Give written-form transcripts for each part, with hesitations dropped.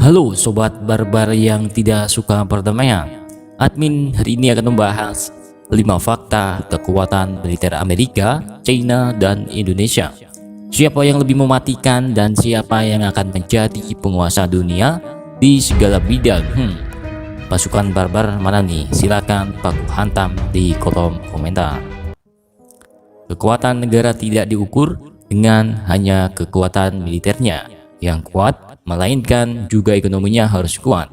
Halo sobat barbar yang tidak suka perdamaian. Admin hari ini akan membahas 5 fakta kekuatan militer Amerika, China, dan Indonesia. Siapa yang lebih mematikan dan siapa yang akan menjadi penguasa dunia di segala bidang. Pasukan barbar mana nih? Silakan baku hantam di kolom komentar. Kekuatan negara tidak diukur dengan hanya kekuatan militernya yang kuat, melainkan juga ekonominya harus kuat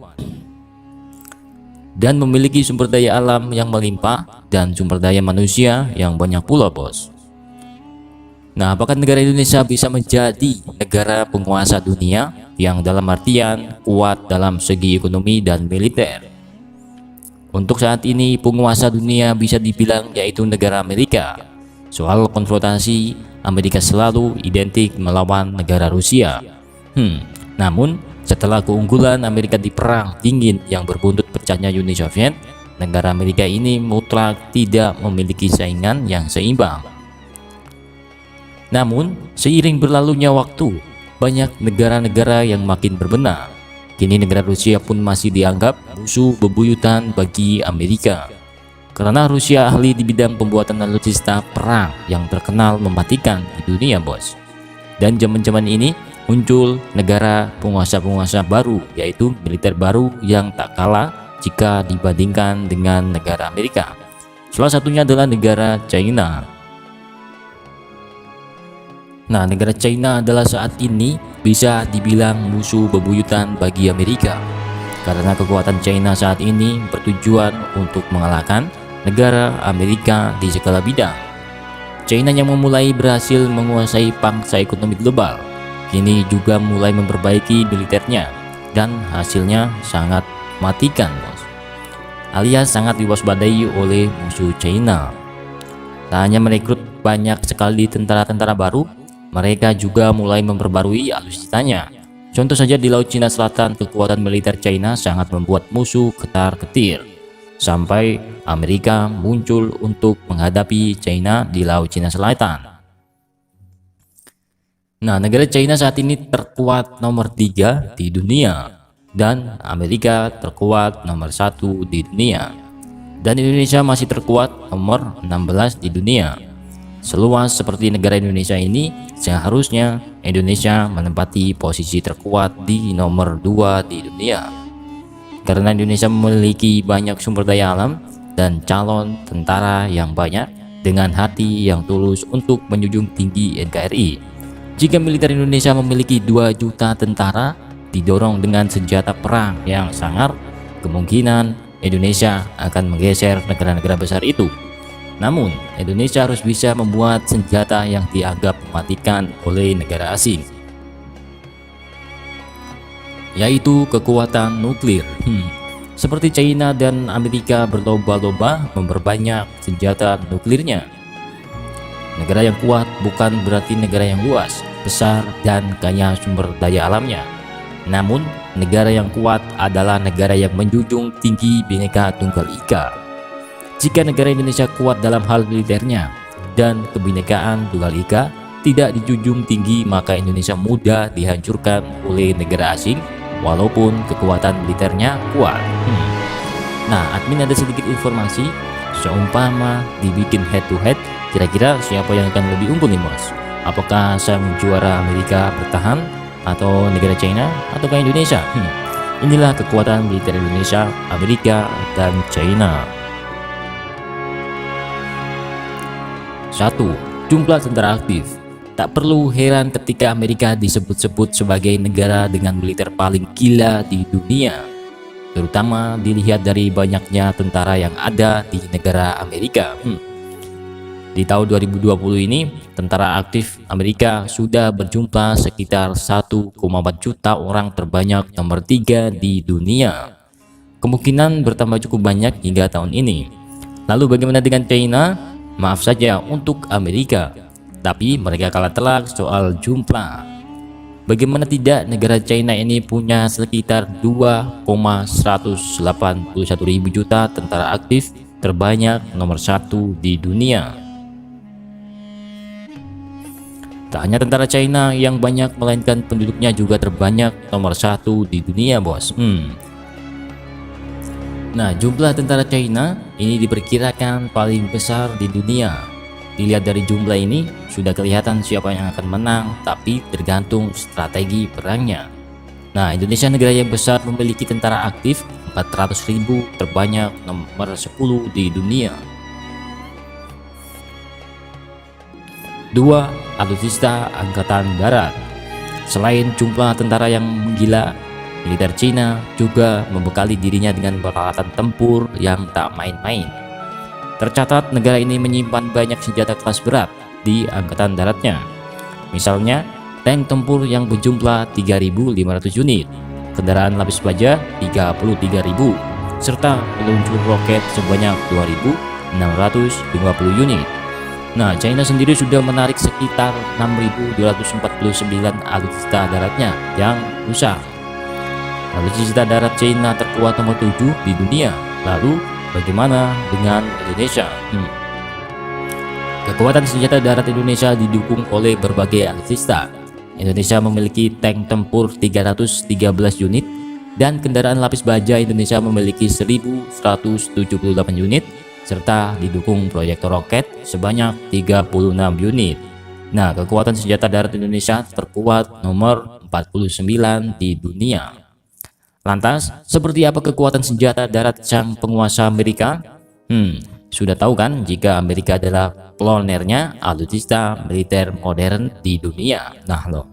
dan memiliki sumber daya alam yang melimpah dan sumber daya manusia yang banyak pula, bos. Nah, apakah negara Indonesia bisa menjadi negara penguasa dunia yang dalam artian kuat dalam segi ekonomi dan militer? Untuk saat ini penguasa dunia bisa dibilang yaitu negara Amerika. Soal konfrontasi, Amerika selalu identik melawan negara Rusia. Namun, setelah keunggulan Amerika di Perang Dingin yang berbuntut pecahnya Uni Soviet, negara Amerika ini mutlak tidak memiliki saingan yang seimbang. Namun, seiring berlalunya waktu, banyak negara-negara yang makin berbenah. Kini negara Rusia pun masih dianggap musuh bebuyutan bagi Amerika. Karena Rusia ahli di bidang pembuatan alutsista perang yang terkenal mematikan di dunia, bos. Dan zaman-zaman ini muncul negara penguasa-penguasa baru, yaitu militer baru yang tak kalah jika dibandingkan dengan negara Amerika. Salah satunya adalah negara China. Nah, negara China adalah saat ini bisa dibilang musuh bebuyutan bagi Amerika. Karena kekuatan China saat ini bertujuan untuk mengalahkan negara Amerika di segala bidang. China yang memulai berhasil menguasai pangsa ekonomi global, kini juga mulai memperbaiki militernya dan hasilnya sangat mematikan, bos. Alias sangat diwaspadai oleh musuh China. Tak hanya merekrut banyak sekali tentara-tentara baru, mereka juga mulai memperbarui alutsistanya. Contoh saja di Laut Cina Selatan, kekuatan militer China sangat membuat musuh ketar-ketir. Sampai Amerika muncul untuk menghadapi China di Laut Cina Selatan. Nah, negara China saat ini terkuat nomor 3 di dunia dan Amerika terkuat nomor 1 di dunia. Dan Indonesia masih terkuat nomor 16 di dunia. Seluas seperti negara Indonesia ini, seharusnya Indonesia menempati posisi terkuat di nomor 2 di dunia. Karena Indonesia memiliki banyak sumber daya alam dan calon tentara yang banyak dengan hati yang tulus untuk menjunjung tinggi NKRI. Jika militer Indonesia memiliki 2 juta tentara didorong dengan senjata perang yang sangar, kemungkinan Indonesia akan menggeser negara-negara besar itu. Namun, Indonesia harus bisa membuat senjata yang dianggap mematikan oleh negara asing, yaitu kekuatan nuklir. Seperti China dan Amerika berlomba-lomba memperbanyak senjata nuklirnya. Negara yang kuat bukan berarti negara yang luas, besar, dan kaya sumber daya alamnya. Namun, negara yang kuat adalah negara yang menjunjung tinggi Bhinneka Tunggal Ika. Jika negara Indonesia kuat dalam hal militernya dan kebinekaan Tunggal Ika tidak dijunjung tinggi, maka Indonesia mudah dihancurkan oleh negara asing walaupun kekuatan militernya kuat. Nah, admin ada sedikit informasi, seumpama dibikin head to head, kira-kira siapa yang akan lebih unggul nih, bos? Apakah sang juara Amerika bertahan atau negara China ataukah Indonesia? Inilah kekuatan militer Indonesia, Amerika, dan China. 1. Jumlah tentara aktif. Tak perlu heran ketika Amerika disebut-sebut sebagai negara dengan militer paling gila di dunia, terutama dilihat dari banyaknya tentara yang ada di negara Amerika. Di tahun 2020 ini, tentara aktif Amerika sudah berjumlah sekitar 1,4 juta orang, terbanyak nomor 3 di dunia. Kemungkinan bertambah cukup banyak hingga tahun ini. Lalu bagaimana dengan China? Maaf saja untuk Amerika, tapi mereka kalah telak soal jumlah. Bagaimana tidak, negara China ini punya sekitar 2,181 ribu juta tentara aktif, terbanyak nomor 1 di dunia. Tak hanya tentara China yang banyak, melainkan penduduknya juga terbanyak, nomor 1 di dunia, bos. Nah, jumlah tentara China ini diperkirakan paling besar di dunia. Dilihat dari jumlah ini, sudah kelihatan siapa yang akan menang, tapi tergantung strategi perangnya. Nah, Indonesia, negara yang besar, memiliki tentara aktif 400.000, terbanyak, nomor 10 di dunia. 2. Alutsista Angkatan Darat. Selain jumlah tentara yang menggila, militer Cina juga membekali dirinya dengan peralatan tempur yang tak main-main. Tercatat negara ini menyimpan banyak senjata kelas berat di angkatan daratnya. Misalnya, tank tempur yang berjumlah 3.500 unit, kendaraan lapis baja 33.000, serta peluncur roket sebanyak 2.650 unit. Nah, China sendiri sudah menarik sekitar 6.249 alutsista daratnya yang rusak. Alutsista darat China terkuat nomor 7 di dunia. Lalu, bagaimana dengan Indonesia? Kekuatan senjata darat Indonesia didukung oleh berbagai alutsista. Indonesia memiliki tank tempur 313 unit, dan kendaraan lapis baja Indonesia memiliki 1.178 unit, serta didukung proyektor roket sebanyak 36 unit. Nah, kekuatan senjata darat Indonesia terkuat nomor 49 di dunia. Lantas, seperti apa kekuatan senjata darat sang penguasa Amerika? Sudah tahu kan jika Amerika adalah pionernya alutsista militer modern di dunia. Nah loh,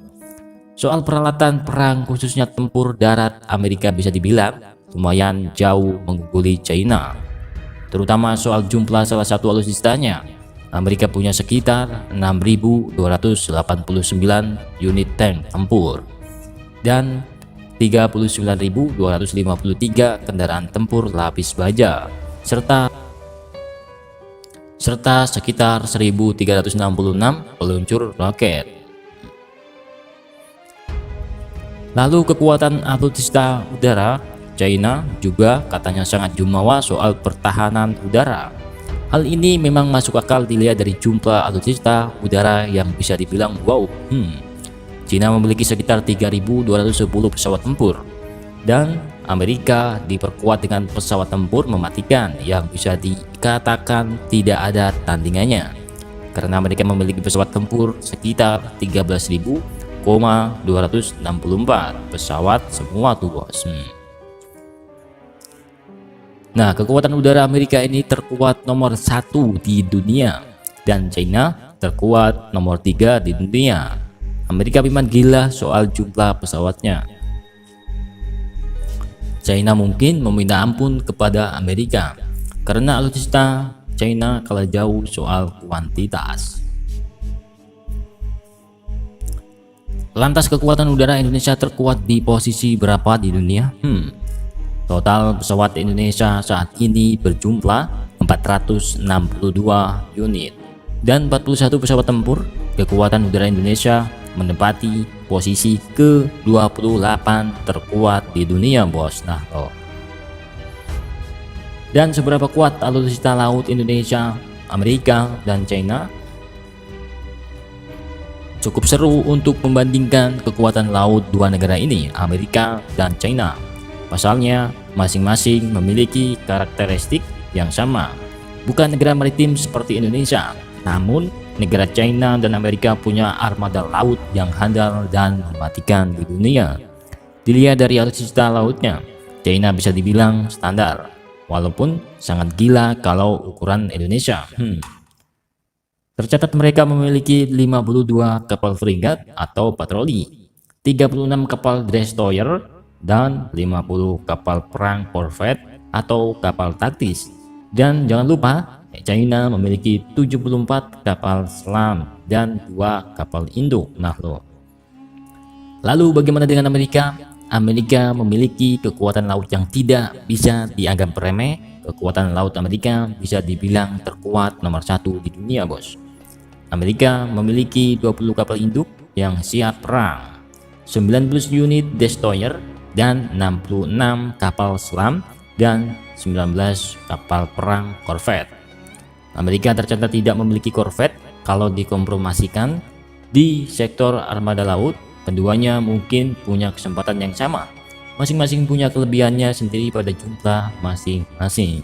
soal peralatan perang khususnya tempur darat, Amerika bisa dibilang lumayan jauh mengungguli China. Terutama soal jumlah salah satu alutsistanya. Amerika punya sekitar 6.289 unit tank tempur dan 39.253 kendaraan tempur lapis baja, serta sekitar 1.366 peluncur roket. Lalu kekuatan alutsista udara China juga katanya sangat jumawa soal pertahanan udara. Hal ini memang masuk akal dilihat dari jumlah alutsista udara yang bisa dibilang wow. China memiliki sekitar 3.210 pesawat tempur, dan Amerika diperkuat dengan pesawat tempur mematikan yang bisa dikatakan tidak ada tandingannya, karena Amerika memiliki pesawat tempur sekitar 13.264 pesawat semua tuh, bos. Nah, kekuatan udara Amerika ini terkuat nomor 1 di dunia, dan China terkuat nomor 3 di dunia. Amerika memang gila soal jumlah pesawatnya. China mungkin meminta ampun kepada Amerika karena alutsista China kalah jauh soal kuantitas. Lantas kekuatan udara Indonesia terkuat di posisi berapa di dunia? Total pesawat Indonesia saat ini berjumlah 462 unit dan 41 pesawat tempur. Kekuatan udara Indonesia menempati posisi ke-28 terkuat di dunia, bos. Nah, dan seberapa kuat alutsista laut Indonesia, Amerika, dan China? Cukup seru untuk membandingkan kekuatan laut dua negara ini, Amerika dan China. Pasalnya, masing-masing memiliki karakteristik yang sama. Bukan negara maritim seperti Indonesia, namun negara China dan Amerika punya armada laut yang handal dan mematikan di dunia. Dilihat dari alutsista lautnya, China bisa dibilang standar, walaupun sangat gila kalau ukuran Indonesia. Tercatat mereka memiliki 52 kapal frigat atau patroli, 36 kapal destroyer, dan 50 kapal perang korvet atau kapal taktis. Dan jangan lupa, China memiliki 74 kapal selam dan 2 kapal induk. Nah loh. Lalu bagaimana dengan Amerika? Amerika memiliki kekuatan laut yang tidak bisa dianggap remeh. Kekuatan laut Amerika bisa dibilang terkuat nomor 1 di dunia, bos. Amerika memiliki 20 kapal induk yang siap perang, 19 unit destroyer, dan 66 kapal selam dan 19 kapal perang korvet. Amerika tercatat tidak memiliki korvet kalau dikompromasikan Di sektor armada laut, keduanya mungkin punya kesempatan yang sama. Masing-masing punya kelebihannya sendiri pada jumlah masing-masing.